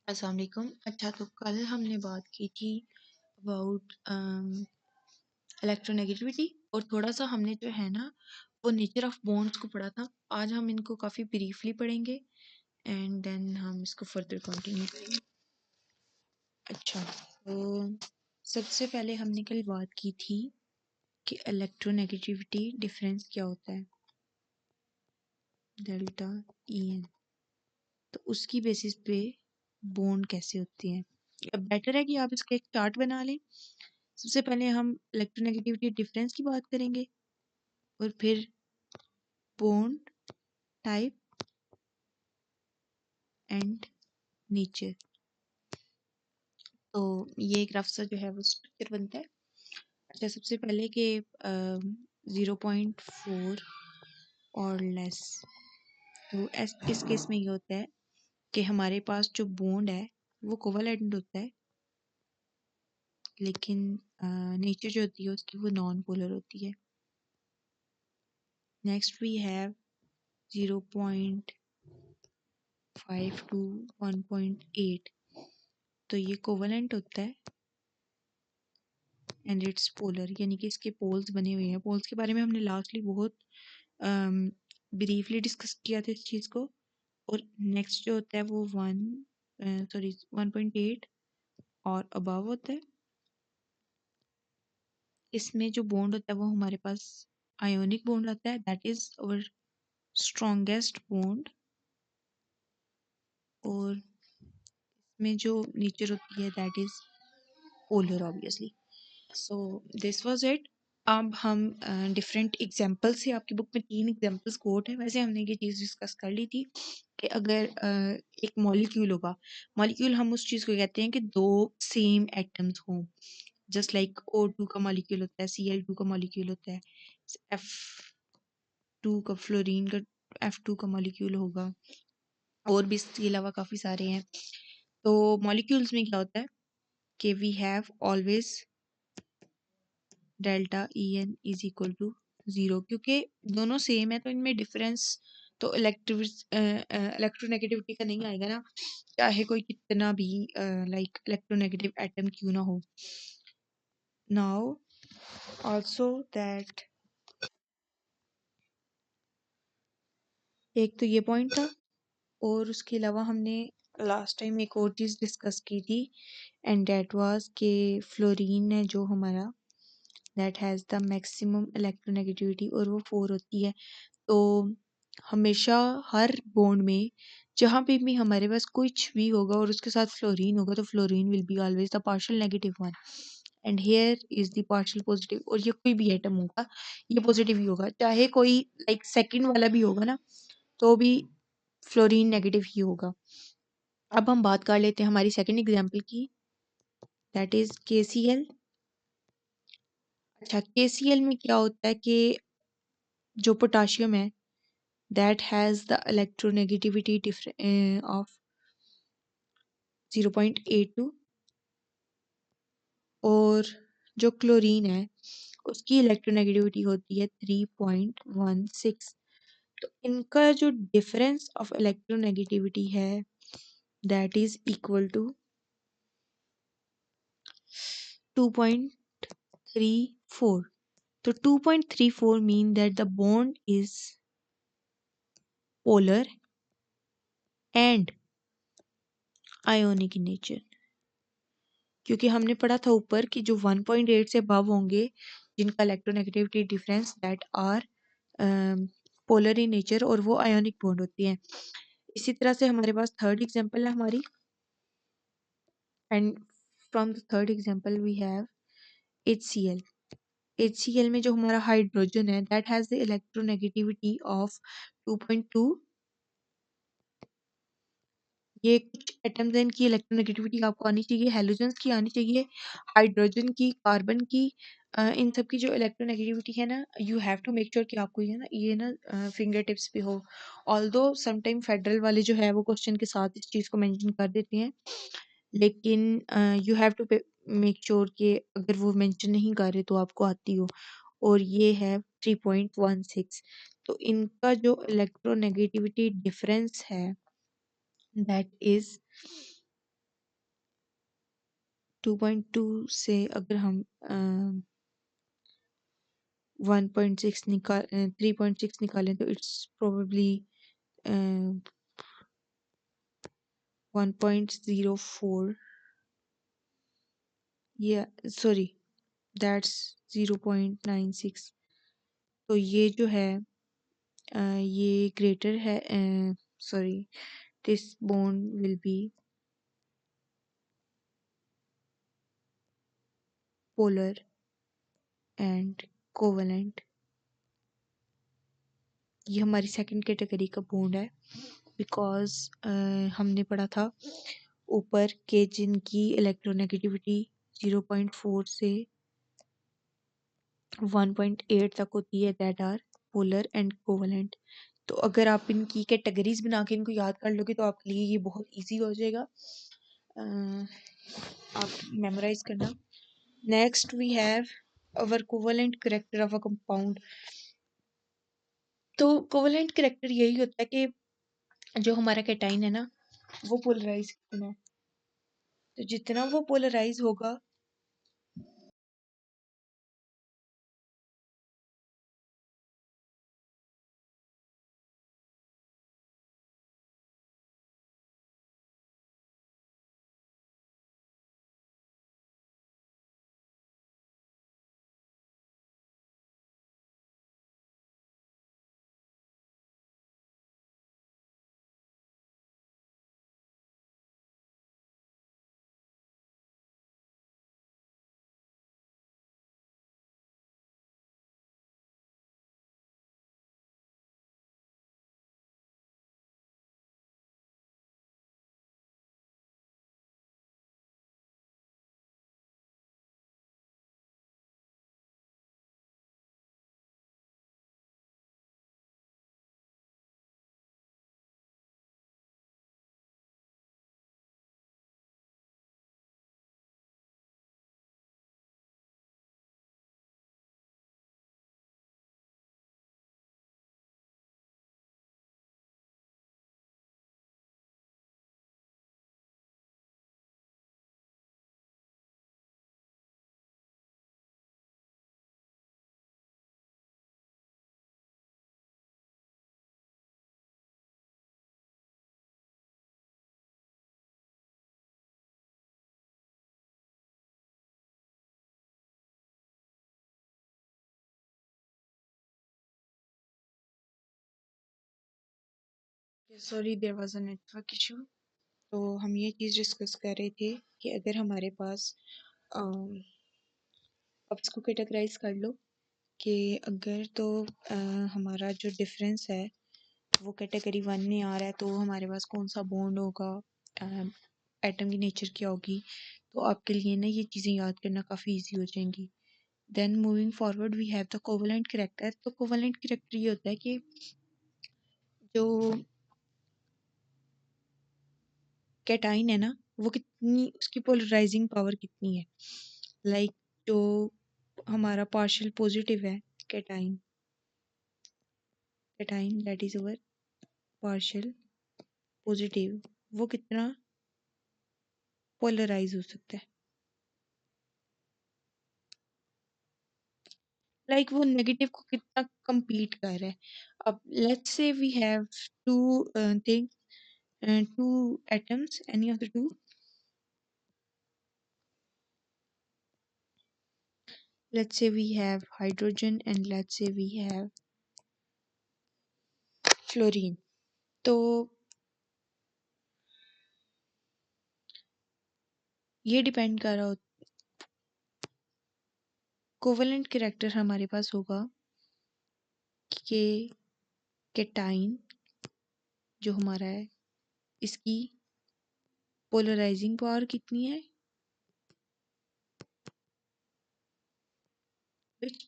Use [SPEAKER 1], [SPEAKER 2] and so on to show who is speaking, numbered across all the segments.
[SPEAKER 1] अस्सलाम वालेकुम। अच्छा, तो कल हमने बात की थी अबाउट इलेक्ट्रोनेगेटिविटी और थोड़ा सा हमने जो है ना वो नेचर ऑफ बॉन्ड्स को पढ़ा था। आज हम इनको काफ़ी ब्रीफली पढ़ेंगे एंड देन हम इसको फर्दर कंटिन्यू करेंगे। अच्छा, तो सबसे पहले हमने कल बात की थी कि इलेक्ट्रोनेगेटिविटी डिफरेंस क्या होता है, डेल्टा ई एन। तो उसकी बेसिस पे बॉन्ड कैसे होती है। अब बेटर है कि आप इसका एक चार्ट बना लें। सबसे पहले हम इलेक्ट्रोनेगेटिविटी डिफरेंस की बात करेंगे और फिर बॉन्ड टाइप एंड नेचर। तो ये एक रफ सा जो है वो स्ट्रक्चर बनता है। अच्छा, सबसे पहले कि 0.4 और लेस, तो इस केस में ये होता है कि हमारे पास जो बॉन्ड है वो कोवैलेंट होता है, लेकिन नेचर जो होती है उसकी वो नॉन पोलर होती है। नेक्स्ट वी हैव 0.5 टू 1.8, तो ये कोवलेंट होता है एंड इट्स पोलर, यानी कि इसके पोल्स बने हुए हैं। पोल्स के बारे में हमने लास्टली बहुत ब्रीफली डिस्कस किया था इस चीज़ को। और नेक्स्ट जो होता है वो 1.8 और अबव होता है। इसमें जो बॉन्ड होता है वो हमारे पास आयोनिक बॉन्ड आता है, that is our strongest bond. और इसमें जो नेचर होती है that is polar obviously. So this was it. अब हम डिफरेंट एग्जांपल से, आपकी बुक में 3 एग्जांपल्स कोट है, वैसे हमने ये चीज़ डिस्कस कर ली थी कि अगर एक मॉलिक्यूल होगा, मॉलिक्यूल हम उस चीज़ को कहते हैं कि दो सेम एटम्स हों। जस्ट लाइक O2 का मॉलिक्यूल होता है, Cl2 का मॉलिक्यूल होता है, F2 का, फ्लोरीन का F2 का मॉलिक्यूल होगा, और भी इसके अलावा काफ़ी सारे हैं। तो मॉलिक्यूल्स में क्या होता है कि we have always delta E N is equal to 0, क्योंकि दोनों सेम है तो इनमें डिफरेंस तो इलेक्ट्रोनेगेटिविटी का नहीं आएगा ना, चाहे कोई कितना भी लाइक इलेक्ट्रोनेगेटिव एटम क्यों ना हो। नाउ आल्सो दैट, एक तो ये पॉइंट था, और उसके अलावा हमने लास्ट टाइम एक और चीज़ डिस्कस की थी एंड डेट वाज के फ्लोरीन है जो हमारा, that has the maximum electronegativity और वो 4 होती है। तो हमेशा हर बॉन्ड में जहाँ पे भी हमारे पास कुछ भी होगा और उसके साथ फ्लोरीन होगा तो fluorine will be always the partial negative one and here is the partial positive. और ये कोई भी एटम होगा ये पॉजिटिव ही होगा, चाहे कोई लाइक सेकंड वाला भी होगा ना तो भी फ्लोरीन नेगेटिव ही होगा। अब हम बात कर लेते हैं हमारी सेकंड एग्जांपल की, दैट इज KCl। अच्छा, KCl में क्या होता है कि जो पोटाशियम है that has the electronegativity of 0.82, और जो क्लोरीन है उसकी इलेक्ट्रोनेगेटिविटी होती है 3.16। तो इनका जो डिफरेंस ऑफ इलेक्ट्रोनेगेटिविटी है दैट इज इक्वल टू 2.34। तो 2.34 mean that the bond is polar and ionic in nature, क्योंकि हमने पढ़ा था ऊपर कि जो 1.8 से अबव होंगे जिनका electronegativity difference that are polar in nature और वो आयोनिक बॉन्ड होती हैं। इसी तरह से हमारे पास थर्ड एग्जांपल है हमारी, and from the third example we have HCl। HCl में जो हमारा हाइड्रोजन है that has the electronegativity of 2.2। ये कुछ एटम्स हैं इनकी इलेक्ट्रोनेगेटिविटी आपको आनी चाहिए, हेलोजन्स की आनी चाहिए, हाइड्रोजन की, कार्बन की, इन सब की जो इलेक्ट्रोनेगेटिविटी है ना, you have to make sure कि आपको ये ना फिंगर टिप्स पे हो। ऑल्दो समटाइम फेडरल वाले जो है वो क्वेश्चन के साथ इस चीज़ को मेंशन कर देते हैं, लेकिन you have to make sure कि अगर वो मेंशन नहीं कर रहे तो आपको आती हो। और ये है 3.16। तो इनका जो इलेक्ट्रोनेगेटिविटी डिफरेंस है दैट इज 2.2 से अगर हम 1.6 निकाल 3.6 निकालें तो इट्स प्रोबेबली 1.04 या सॉरी दैट्स 0.96। तो ये जो है ये ग्रेटर है sorry this bond will be polar and covalent. ये हमारी सेकंड कैटेगरी का बॉन्ड है बिकॉज हमने पढ़ा था ऊपर के जिनकी इलेक्ट्रोनेगेटिविटी 0.4 से 1.8 तक होती है that are polar and covalent. तो अगर आप इनकी कैटेगरीज बना के इनको याद कर लोगे तो आपके लिए ये बहुत इजी हो जाएगा। आप मेमोराइज करना। Next we have our covalent character of a compound. तो कोवेलेंट करेक्टर यही होता है कि जो हमारा कैटाइन है ना वो पोलराइज कितना है, तो जितना वो पोलराइज होगा sorry there was a network issue. तो हम ये चीज़ डिस्कस कर रहे थे कि अगर हमारे पास अब इसको कैटेगराइज कर लो कि अगर तो हमारा जो डिफरेंस है वो कैटेगरी 1 में आ रहा है तो हमारे पास कौन सा बॉन्ड होगा, एटम की नेचर क्या होगी। तो आपके लिए ना ये चीज़ें याद करना काफ़ी इजी हो जाएंगी। Then moving forward we have the covalent character. तो कोवेलेंट कैरेक्टर ये होता है कि जो कैटाइन है ना वो कितनी उसकी पोलराइजिंग पावर कितनी है। लाइक जो हमारा पार्शियल पॉजिटिव है cation, cation that is our partial positive, वो कितना पोलराइज हो सकता है। वो नेगेटिव को कितना compete कर रहा है। अब let's say we have two thing two atoms, any of the two. Let's say we have hydrogen and let's say we have fluorine। तो ये डिपेंड कर रहा हो, कोवेलेंट कैरेक्टर हमारे पास होगा कि कैटाइन जो हमारा है इसकी पोलराइजिंग पावर कितनी है, which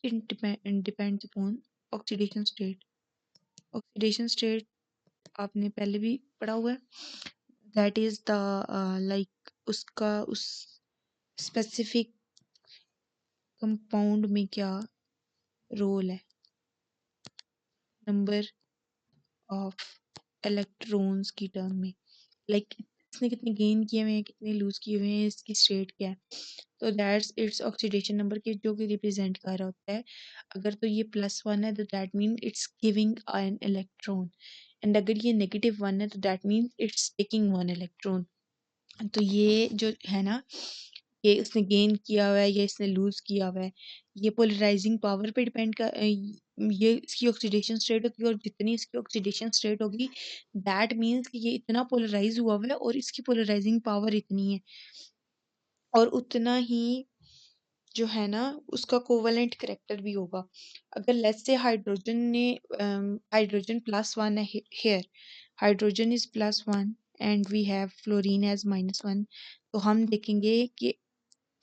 [SPEAKER 1] depends upon oxidation state। Oxidation state आपने पहले भी पढ़ा हुआ है, दैट इज द लाइक उसका उस स्पेसिफिक कंपाउंड में क्या रोल है, नंबर ऑफ इलेक्ट्रॉन्स की टर्म में। लाइक इसने कितने गेन किए हुए हैं, कितने लूज किए हुए हैं, इसकी स्टेट क्या है। तो दैट्स इट्स ऑक्सीडेशन नंबर के जो कि रिप्रेजेंट कर रहा होता है। अगर तो ये +1 है तो that mean it's giving an electron, and अगर ये -1 है तो that mean it's taking 1 electron. तो ये जो है ना, ये इसने गेन किया हुआ है या इसने लूज किया हुआ है, ये पोलराइजिंग पावर पे डिपेंड कर ये इसकी ऑक्सीडेशन स्टेट होगी, और जितनी इसकी ऑक्सीडेशन स्टेट होगी दैट मीन्स कि ये इतना पोलराइज हुआ हुआ है और इसकी पोलराइजिंग पावर इतनी है, और उतना ही जो है ना उसका कोवलेंट करेक्टर भी होगा। अगर लेट्स से हाइड्रोजन ने हाइड्रोजन +1 है here, hydrogen is +1 and we have fluorine as -1, तो हम देखेंगे कि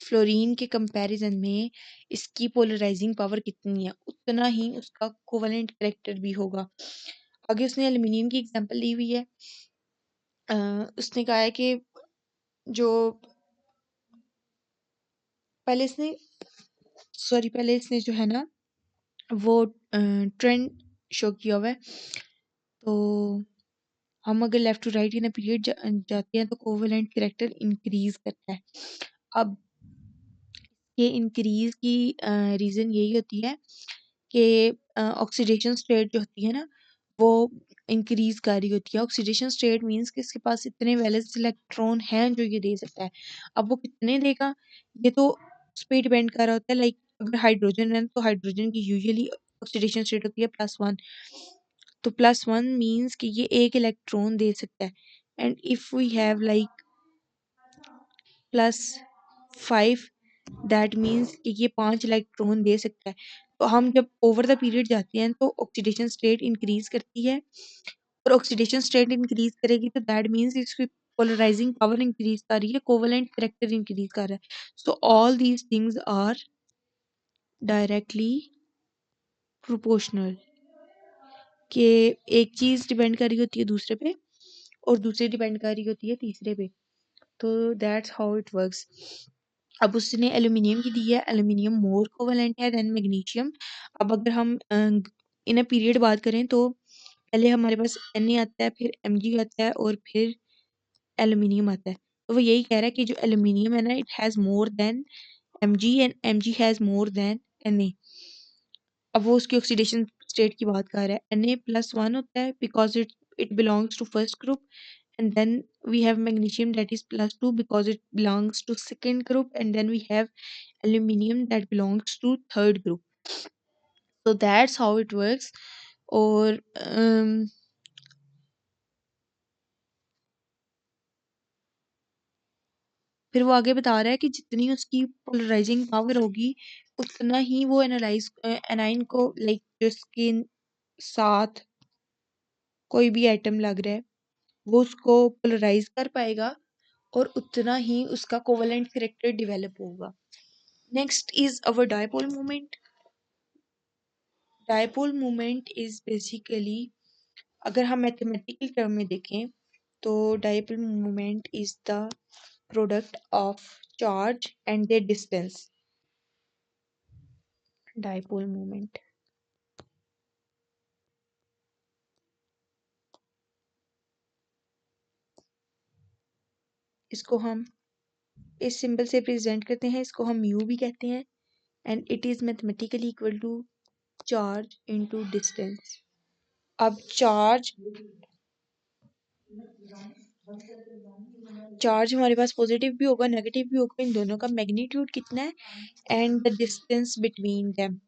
[SPEAKER 1] फ्लोरीन के कंपैरिजन में इसकी पोलराइजिंग पावर कितनी है, उतना ही उसका कोवलेंट करेक्टर भी होगा। आगे उसने एल्यूमिनियम की एग्जांपल ली हुई है। उसने कहा है कि जो पहले इसने जो है ना वो ट्रेंड शो किया हुआ है। तो हम अगर left to right in period जाते हैं तो कोवेलेंट कैरेक्टर इंक्रीज करता है। अब ये इंक्रीज की रीज़न यही होती है कि ऑक्सीडेशन स्टेट जो होती है ना वो इंक्रीज कर रही होती है। ऑक्सीडेशन स्टेट मींस कि इसके पास इतने वैलेंस इलेक्ट्रॉन हैं जो ये दे सकता है। अब वो कितने देगा ये तो उस पे डिपेंड कर रहा होता है। लाइक अगर हाइड्रोजन है तो हाइड्रोजन की यूजुअली ऑक्सीडेशन स्टेट होती है +1, तो +1 मींस कि ये एक इलेक्ट्रॉन दे सकता है, and if we have like +5 that means कि ये 5 इलेक्ट्रॉन दे सकता है। तो हम जब ओवर द पीरियड जाते हैं तो ऑक्सीडेशन स्टेट इंक्रीज करती है, और ऑक्सीडेशन स्टेट इंक्रीज करेगी तो दैट मीन्स इसकी पोलराइजिंग पावर इंक्रीज कर रही है, कोवेलेंट करेक्टर इंक्रीज कर रहा है। So all these things are directly proportional, कि एक चीज डिपेंड कर रही होती है दूसरे पे और दूसरी डिपेंड कर रही होती है तीसरे पे। तो दैट्स हाउ इट वर्क्स। अब उसने एल्यूमिनियम की दी है, एल्यूमिनियम मोर कोवेलेंट है देन मैग्नीशियम। अब अगर हम इन अ पीरियड बात करें तो पहले हमारे पास Na आता है, फिर Mg आता है और फिर एल्यूमिनियम आता है। तो वो यही कह रहा है कि जो एल्यूमिनियम है ना it has more than Mg and Mg has more than Na। अब वो उसकी ऑक्सीडेशन स्टेट की बात कर रहा है। Na+1 होता है because it belongs to first group, and then we have magnesium that is +2 because it belongs to second group, and then we have aluminium that belongs to third group. So that's how it works. और फिर वो आगे बता रहा है कि जितनी उसकी पोलराइजिंग पावर होगी उतना ही वो एनालाइज एनाइन को लाइक जो स्किन साथ कोई भी आइटम लग रहा है वो उसको पोलराइज कर पाएगा, और उतना ही उसका कोवेलेंट करेक्टर डेवलप होगा। Next is our dipole moment. Dipole moment is basically, अगर हम मैथमेटिकल टर्म में देखें तो dipole moment is the product of charge and their distance. Dipole moment, इसको हम इस सिंबल से प्रेजेंट करते हैं, इसको हम म्यू भी कहते हैं, and it is mathematically equal to charge into distance. अब चार्ज हमारे पास पॉजिटिव भी होगा नेगेटिव भी होगा, इन दोनों का मैग्नीट्यूड कितना है and the distance between them.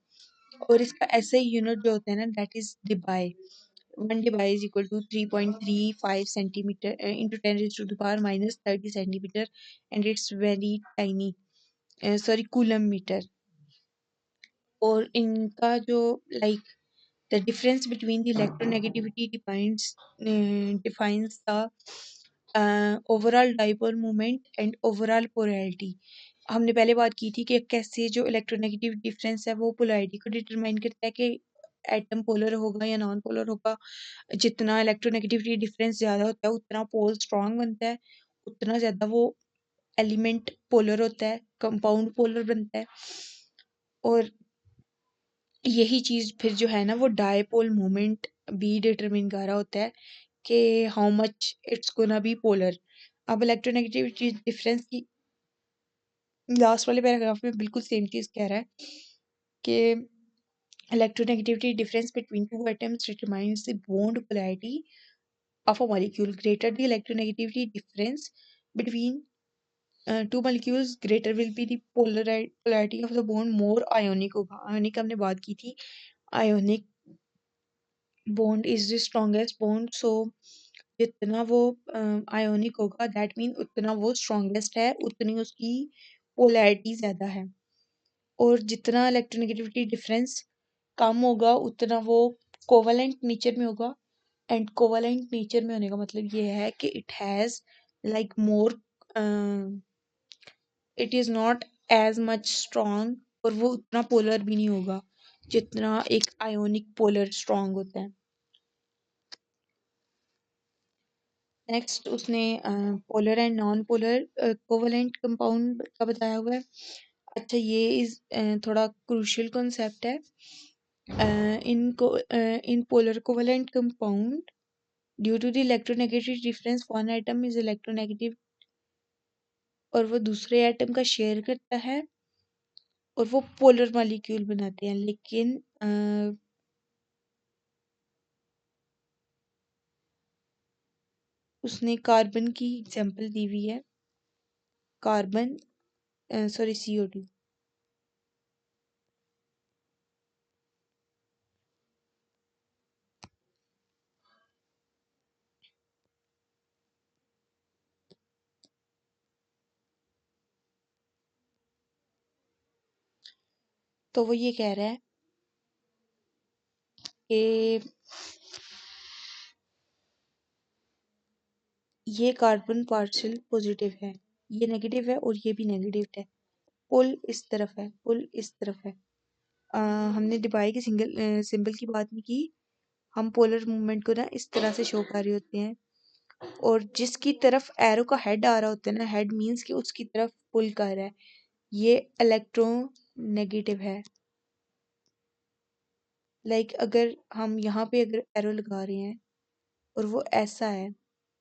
[SPEAKER 1] और इसका ऐसे यूनिट जो होता है ना that is debye. 1 debye is equal to 3.35 centimetre into 10⁻⁻30 centimetre, and it's very tiny, sorry coulomb metre. और इनका जो like the difference between the electronegativity defines the overall dipole moment and overall polarity। हमने पहले बात की थी कि कैसे जो इलेक्ट्रोनेगेटिव डिफरेंस है वो पोलैरिटी को डिटरमाइन करता है कि एटम पोलर होगा या नॉन पोलर होगा। जितना इलेक्ट्रोनेगेटिविटी डिफरेंस ज़्यादा होता है उतना पोल स्ट्रांग बनता है, उतना ज़्यादा वो एलिमेंट पोलर होता है, कंपाउंड पोलर बनता है। और यही चीज़ फिर जो है ना वो डायपोल मोमेंट भी डिटरमिन कर रहा होता है कि how much it's gonna be polar. अब इलेक्ट्रोनेगेटिविटी डिफरेंस की लास्ट वाले पैराग्राफ में बिल्कुल सेम चीज़ कह रहा है कि electronegativity difference between two atoms determines the bond polarity of a molecule. Greater the electronegativity difference between two molecules, greater will be the polarity of the bond, more ionic होगा. Ionic हमने बात की थी. Ionic bond is the strongest bond. So जितना वो ionic होगा that mean उतना वो strongest है, उतनी उसकी polarity ज़्यादा है. और जितना इलेक्ट्रोनेगेटिविटी डिफरेंस कम होगा उतना वो कोवलेंट नेचर में होगा. एंड कोवलेंट नेचर में होने का मतलब ये है कि it has like more, it is not as much strong, और वो उतना पोलर भी नहीं होगा जितना एक आयोनिक पोलर स्ट्रॉन्ग होता है. नेक्स्ट उसने polar and non polar covalent compound का बताया हुआ है. अच्छा ये इस थोड़ा क्रूशियल कॉन्सेप्ट है. In polar covalent compound, due to the electronegative difference, one atom is electronegative और वो दूसरे एटम का शेयर करता है और वो पोलर मॉलिक्यूल बनाते हैं. लेकिन उसने कार्बन की एग्जांपल दी हुई है. Carbon sorry CO2. तो वो ये कह रहा है कि ये कार्बन पार्शियल पॉजिटिव है, ये नेगेटिव है और ये भी नेगेटिव है. पुल इस तरफ है, पुल इस तरफ है. हमने डिबाई के सिंबल की बात नहीं की. हम पोलर मूवमेंट को ना इस तरह से शो कर रहे होते हैं और जिसकी तरफ एरो का हेड आ रहा होता है ना, हेड मीन्स कि उसकी तरफ पुल कर रहा है, ये इलेक्ट्रॉन नेगेटिव है. लाइक अगर हम यहाँ पे अगर एरो लगा रहे हैं और वो ऐसा है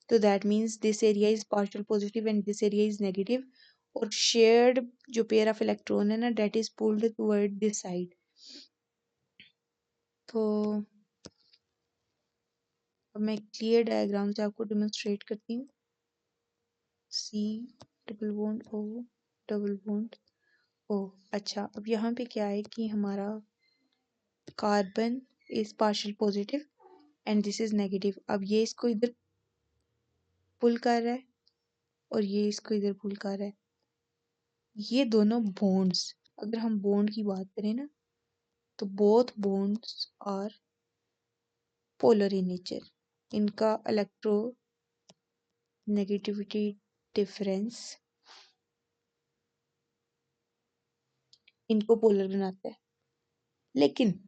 [SPEAKER 1] तो that means this area is partial positive and this area is negative. और शेयर्ड जो पेयर ऑफ इलेक्ट्रॉन है ना, that is pulled toward this side. तो अब मैं क्लियर डायग्राम से आपको डेमोन्स्ट्रेट करती हूँ. C double bond O double bond O. अच्छा अब यहाँ पे क्या है कि हमारा carbon is partial positive and this is negative. अब ये इसको इधर पुल कर रहा है और ये इसको इधर पुल कर रहा है. ये दोनों बॉन्ड्स, अगर हम बॉन्ड की बात करें ना, तो both bonds are polar in nature. इनका इलेक्ट्रो नेगेटिविटी डिफरेंस इनको पोलर बनाता है. लेकिन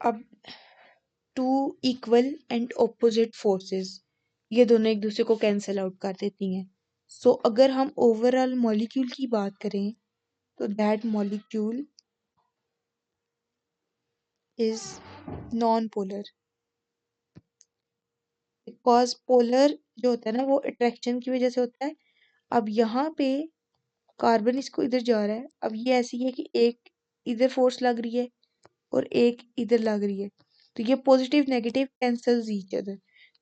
[SPEAKER 1] अब two equal and opposite forces, ये दोनों एक दूसरे को कैंसिल आउट कर देती हैं. सो अगर हम ओवरऑल मॉलिक्यूल की बात करें तो that molecule is non polar. Because polar जो होता है ना वो अट्रैक्शन की वजह से होता है. अब यहाँ पे कार्बन इसको इधर जा रहा है. अब ये ऐसी है कि एक इधर फोर्स लग रही है और एक इधर लग रही है, तो ये positive negative cancels each other.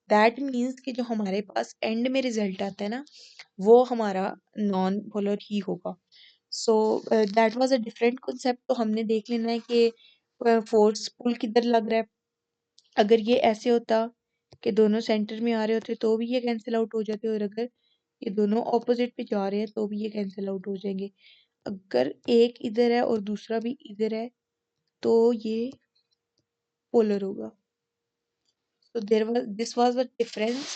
[SPEAKER 1] That means कि जो हमारे पास एंड में रिजल्ट आता है ना, वो हमारा नॉन पोलर ही होगा. So that was a different concept. तो हमने देख लेना है कि फोर्स पुल किधर लग रहा है. अगर ये ऐसे होता कि दोनों सेंटर में आ रहे होते तो भी ये कैंसिल आउट हो जाते, और अगर ये दोनों ऑपोजिट पे जा रहे हैं तो भी ये कैंसिल आउट हो जाएंगे. अगर एक इधर है और दूसरा भी इधर है तो ये पोलर होगा. तो there was this was the difference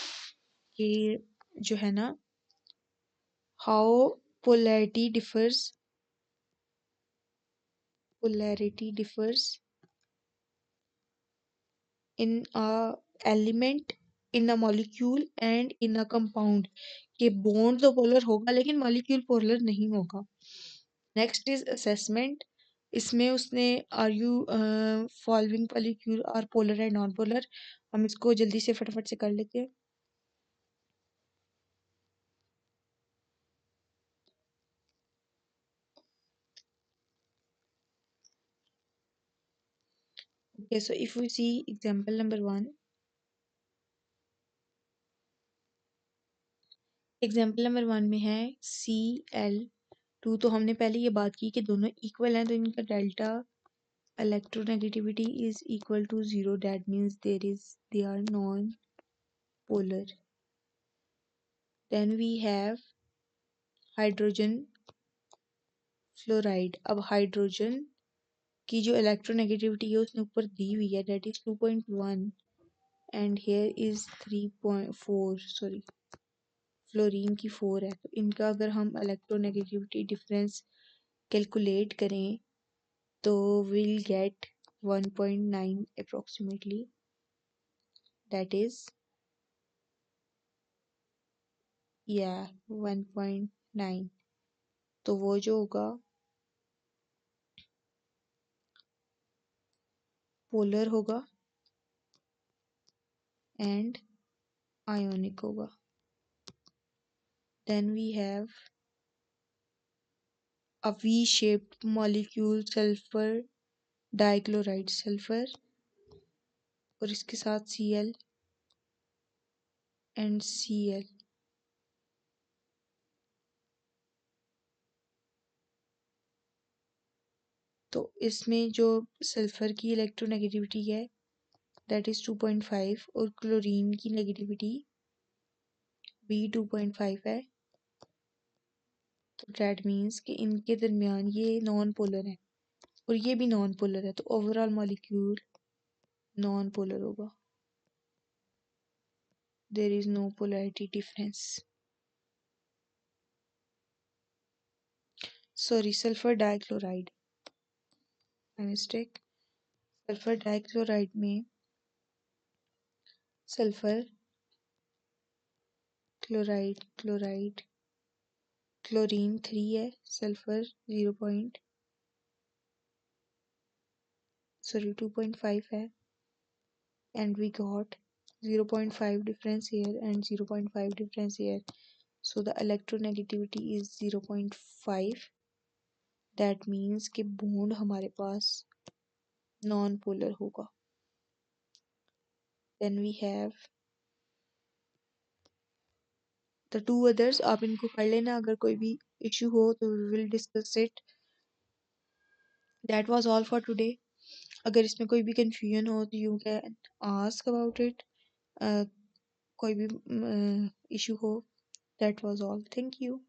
[SPEAKER 1] कि जो है ना, how polarity differs polarity differs in a element, in a molecule and in a compound. कि बॉन्ड तो पोलर होगा लेकिन मॉलिक्यूल पोलर नहीं होगा. Next is assessment. इसमें उसने are you following molecule are polar and non polar. हम इसको जल्दी से फटाफट से कर लेते हैं. Okay, so if we see example number one, example number one में है Cl2। तो हमने पहले ये बात की कि दोनों इक्वल हैं, तो इनका delta electronegativity is equal to 0. That means they are non-polar. Then we have hydrogen fluoride. अब हाइड्रोजन की जो इलेक्ट्रोनेगेटिविटी है उसने ऊपर दी हुई है, that is 2.1 and here is 3.4, sorry fluorine की 4 है। तो इनका अगर हम इलेक्ट्रोनेगेटिविटी डिफरेंस कैलकुलेट करें तो we'll get 1.9 approximately, that is 1.9। तो वो जो होगा पोलर होगा एंड आयोनिक होगा। Then we have a V shaped molecule sulphur dichloride, sulphur और इसके साथ Cl एंड Cl। तो इसमें जो सल्फर की इलेक्ट्रोनेगेटिविटी है दैट इज 2.5 और क्लोरीन की नेगेटिविटी भी 2.5 है। तो दैट मीन्स कि इनके दरमियान ये नॉन पोलर है और ये भी नॉन पोलर है, तो ओवरऑल मॉलिक्यूल नॉन पोलर होगा। There is no polarity difference. Sorry, sulphur dichloride, mistake. Sulphur dichloride में सल्फर क्लोराइड क्लोराइड क्लोरीन 3 है, सल्फर 2.5 है and we got 0.5 difference here and 0.5 difference here, so the electronegativity is 0.5। that means कि bond हमारे पास non polar होगा। then we have the two others, आप इनको पढ़ लेना, अगर कोई भी इशू हो तो we will discuss it। that was all for today। अगर इसमें कोई भी confusion हो तो you can ask about it। कोई भी इशू हो। that was all, thank you।